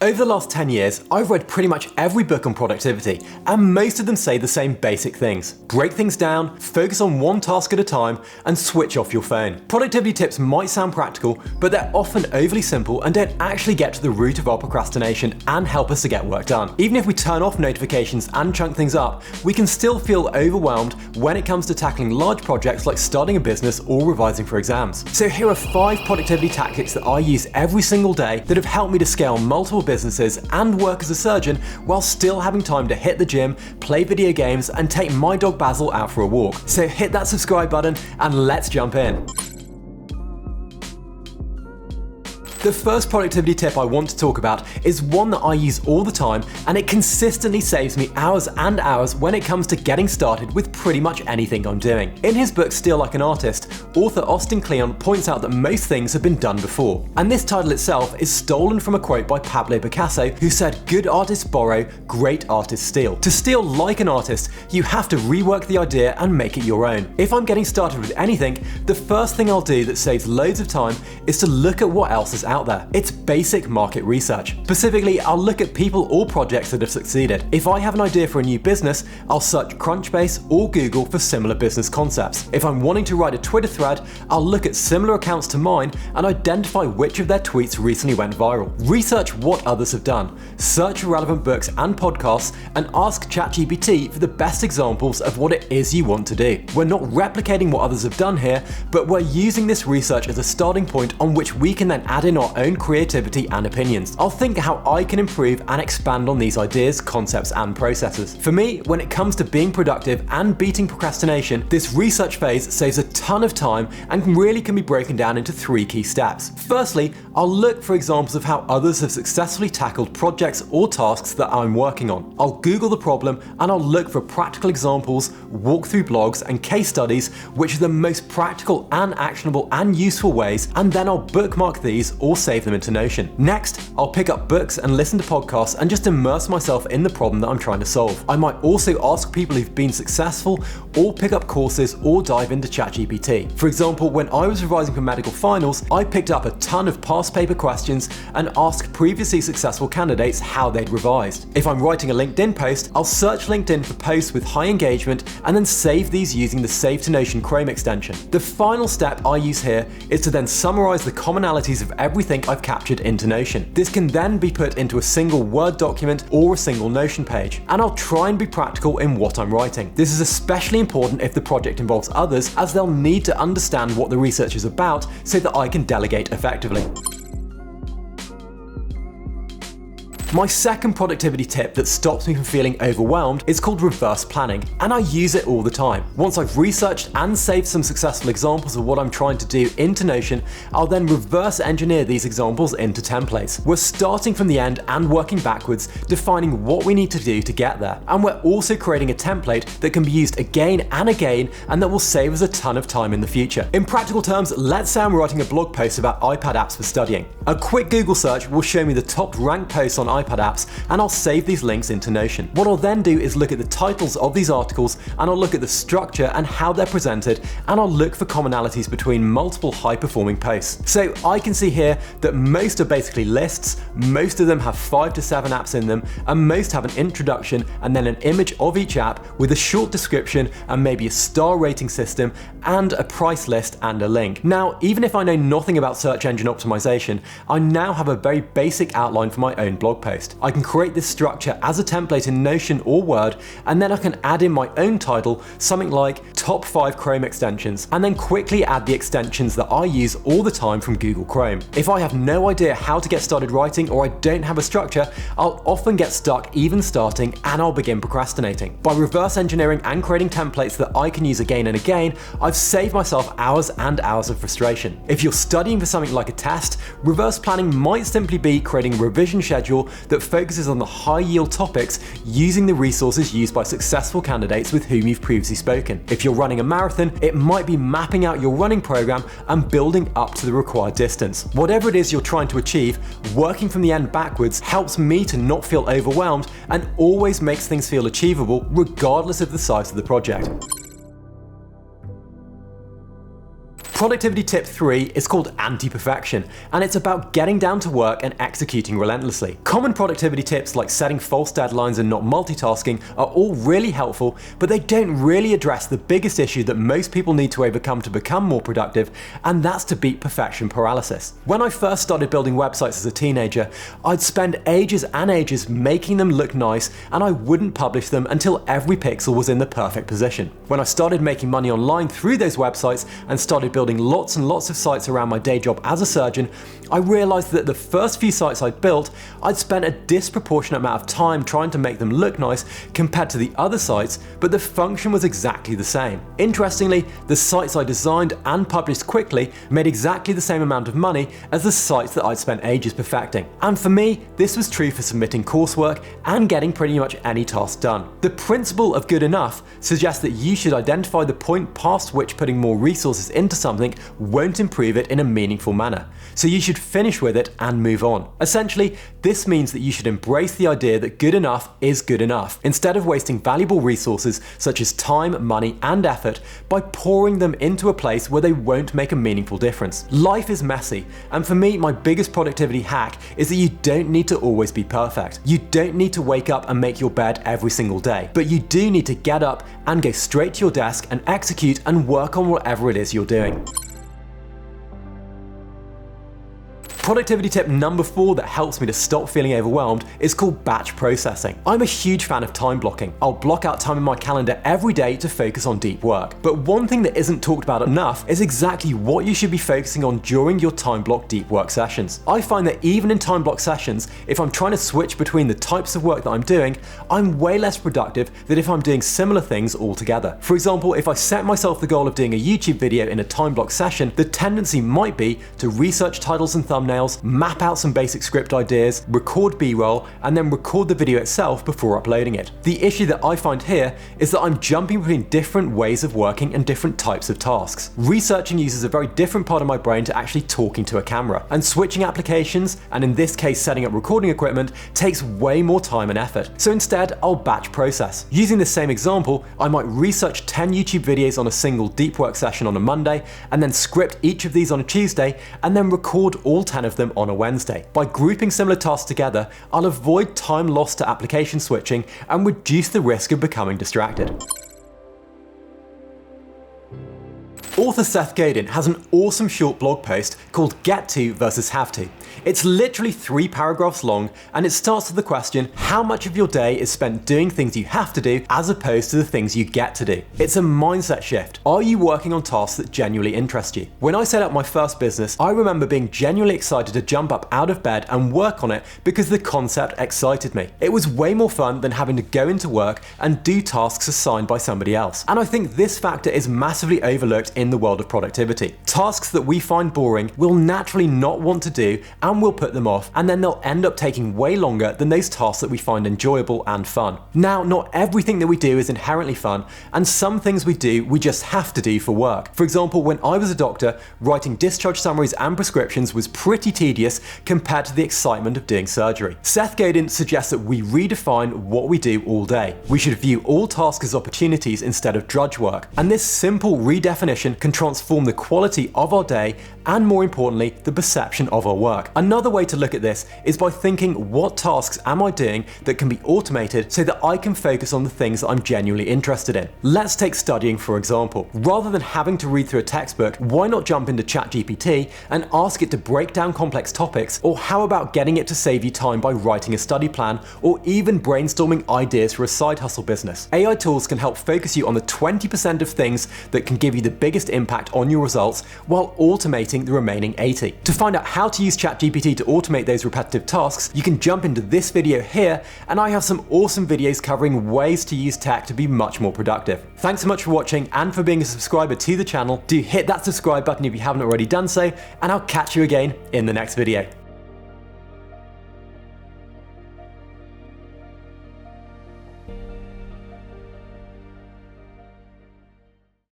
Over the last 10 years, I've read pretty much every book on productivity, and most of them say the same basic things. Break things down, focus on one task at a time, and switch off your phone. Productivity tips might sound practical, but they're often overly simple and don't actually get to the root of our procrastination and help us to get work done. Even if we turn off notifications and chunk things up, we can still feel overwhelmed when it comes to tackling large projects like starting a business or revising for exams. So here are 5 productivity tactics that I use every single day that have helped me to scale multiple businesses and work as a surgeon while still having time to hit the gym, play video games, and take my dog Basil out for a walk. So hit that subscribe button and let's jump in. The first productivity tip I want to talk about is one that I use all the time, and it consistently saves me hours and hours when it comes to getting started with pretty much anything I'm doing. In his book Steal Like an Artist, author Austin Kleon points out that most things have been done before. And this title itself is stolen from a quote by Pablo Picasso, who said, "Good artists borrow, great artists steal." To steal like an artist, you have to rework the idea and make it your own. If I'm getting started with anything, the first thing I'll do that saves loads of time is to look at what else is out there. It's basic market research. Specifically, I'll look at people or projects that have succeeded. If I have an idea for a new business, I'll search Crunchbase or Google for similar business concepts. If I'm wanting to write a Twitter thread, I'll look at similar accounts to mine and identify which of their tweets recently went viral. Research what others have done. Search for relevant books and podcasts and ask ChatGPT for the best examples of what it is you want to do. We're not replicating what others have done here, but we're using this research as a starting point on which we can then add in our own creativity and opinions. I'll think how I can improve and expand on these ideas, concepts, and processes. For me, when it comes to being productive and beating procrastination, this research phase saves a ton of time and really can be broken down into 3 key steps. Firstly, I'll look for examples of how others have successfully tackled projects or tasks that I'm working on. I'll Google the problem and I'll look for practical examples, walkthrough blogs, and case studies which are the most practical and actionable and useful ways, and then I'll bookmark these or save them into Notion. Next, I'll pick up books and listen to podcasts and just immerse myself in the problem that I'm trying to solve. I might also ask people who've been successful or pick up courses or dive into ChatGPT. For example, when I was revising for medical finals, I picked up a ton of past paper questions and asked previously successful candidates how they'd revised. If I'm writing a LinkedIn post, I'll search LinkedIn for posts with high engagement and then save these using the Save to Notion Chrome extension. The final step I use here is to then summarize the commonalities of everything I've captured into Notion. This can then be put into a single Word document or a single Notion page, and I'll try and be practical in what I'm writing. This is especially important if the project involves others, as they'll need to understand what the research is about so that I can delegate effectively. My second productivity tip that stops me from feeling overwhelmed is called reverse planning, and I use it all the time. Once I've researched and saved some successful examples of what I'm trying to do into Notion, I'll then reverse engineer these examples into templates. We're starting from the end and working backwards, defining what we need to do to get there. And we're also creating a template that can be used again and again, and that will save us a ton of time in the future. In practical terms, let's say I'm writing a blog post about iPad apps for studying. A quick Google search will show me the top ranked posts on iPad apps, and I'll save these links into Notion. What I'll then do is look at the titles of these articles, and I'll look at the structure and how they're presented, and I'll look for commonalities between multiple high-performing posts. So I can see here that most are basically lists, most of them have 5 to 7 apps in them, and most have an introduction and then an image of each app with a short description and maybe a star rating system and a price list and a link. Now, even if I know nothing about search engine optimization, I now have a very basic outline for my own blog post. I can create this structure as a template in Notion or Word, and then I can add in my own title, something like Top 5 Chrome Extensions, and then quickly add the extensions that I use all the time from Google Chrome. If I have no idea how to get started writing or I don't have a structure, I'll often get stuck even starting and I'll begin procrastinating. By reverse engineering and creating templates that I can use again and again, I've saved myself hours and hours of frustration. If you're studying for something like a test, reverse planning might simply be creating a revision schedule that focuses on the high-yield topics using the resources used by successful candidates with whom you've previously spoken. If you're running a marathon, it might be mapping out your running program and building up to the required distance. Whatever it is you're trying to achieve, working from the end backwards helps me to not feel overwhelmed and always makes things feel achievable regardless of the size of the project. Productivity tip 3 is called anti-perfection, and it's about getting down to work and executing relentlessly. Common productivity tips like setting false deadlines and not multitasking are all really helpful, but they don't really address the biggest issue that most people need to overcome to become more productive, and that's to beat perfection paralysis. When I first started building websites as a teenager, I'd spend ages and ages making them look nice, and I wouldn't publish them until every pixel was in the perfect position. When I started making money online through those websites and started building lots and lots of sites around my day job as a surgeon, I realized that the first few sites I'd built, I'd spent a disproportionate amount of time trying to make them look nice compared to the other sites, but the function was exactly the same. Interestingly, the sites I designed and published quickly made exactly the same amount of money as the sites that I'd spent ages perfecting. And for me, this was true for submitting coursework and getting pretty much any task done. The principle of good enough suggests that you should identify the point past which putting more resources into something won't improve it in a meaningful manner. So you should finish with it and move on. Essentially, this means that you should embrace the idea that good enough is good enough, instead of wasting valuable resources such as time, money, and effort by pouring them into a place where they won't make a meaningful difference. Life is messy, and for me, my biggest productivity hack is that you don't need to always be perfect. You don't need to wake up and make your bed every single day, but you do need to get up and go straight to your desk and execute and work on whatever it is you're doing. Productivity tip number 4 that helps me to stop feeling overwhelmed is called batch processing. I'm a huge fan of time blocking. I'll block out time in my calendar every day to focus on deep work. But one thing that isn't talked about enough is exactly what you should be focusing on during your time block deep work sessions. I find that even in time block sessions, if I'm trying to switch between the types of work that I'm doing, I'm way less productive than if I'm doing similar things altogether. For example, if I set myself the goal of doing a YouTube video in a time block session, the tendency might be to research titles and thumbnails, map out some basic script ideas, record B-roll, and then record the video itself before uploading it. The issue that I find here is that I'm jumping between different ways of working and different types of tasks. Researching uses a very different part of my brain to actually talking to a camera, and switching applications, and in this case setting up recording equipment, takes way more time and effort. So instead, I'll batch process. Using the same example, I might research 10 YouTube videos on a single deep work session on a Monday, and then script each of these on a Tuesday, and then record all 10 of them on a Wednesday. By grouping similar tasks together, I'll avoid time lost to application switching and reduce the risk of becoming distracted. Author Seth Godin has an awesome short blog post called Get To versus Have To. It's literally 3 paragraphs long, and it starts with the question, how much of your day is spent doing things you have to do as opposed to the things you get to do? It's a mindset shift. Are you working on tasks that genuinely interest you? When I set up my first business, I remember being genuinely excited to jump up out of bed and work on it because the concept excited me. It was way more fun than having to go into work and do tasks assigned by somebody else. And I think this factor is massively overlooked in the world of productivity. Tasks that we find boring, we'll naturally not want to do, and we'll put them off, and then they'll end up taking way longer than those tasks that we find enjoyable and fun. Now, not everything that we do is inherently fun, and some things we do we just have to do for work. For example, when I was a doctor, writing discharge summaries and prescriptions was pretty tedious compared to the excitement of doing surgery. Seth Godin suggests that we redefine what we do all day. We should view all tasks as opportunities instead of drudge work, and this simple redefinition can transform the quality of our day and, more importantly, the perception of our work. Another way to look at this is by thinking, what tasks am I doing that can be automated so that I can focus on the things that I'm genuinely interested in? Let's take studying for example. Rather than having to read through a textbook, why not jump into ChatGPT and ask it to break down complex topics? Or how about getting it to save you time by writing a study plan or even brainstorming ideas for a side hustle business? AI tools can help focus you on the 20% of things that can give you the biggest impact on your results while automating the remaining 80. To find out how to use ChatGPT to automate those repetitive tasks, you can jump into this video here, and I have some awesome videos covering ways to use tech to be much more productive. Thanks so much for watching and for being a subscriber to the channel. Do hit that subscribe button if you haven't already done so, and I'll catch you again in the next video.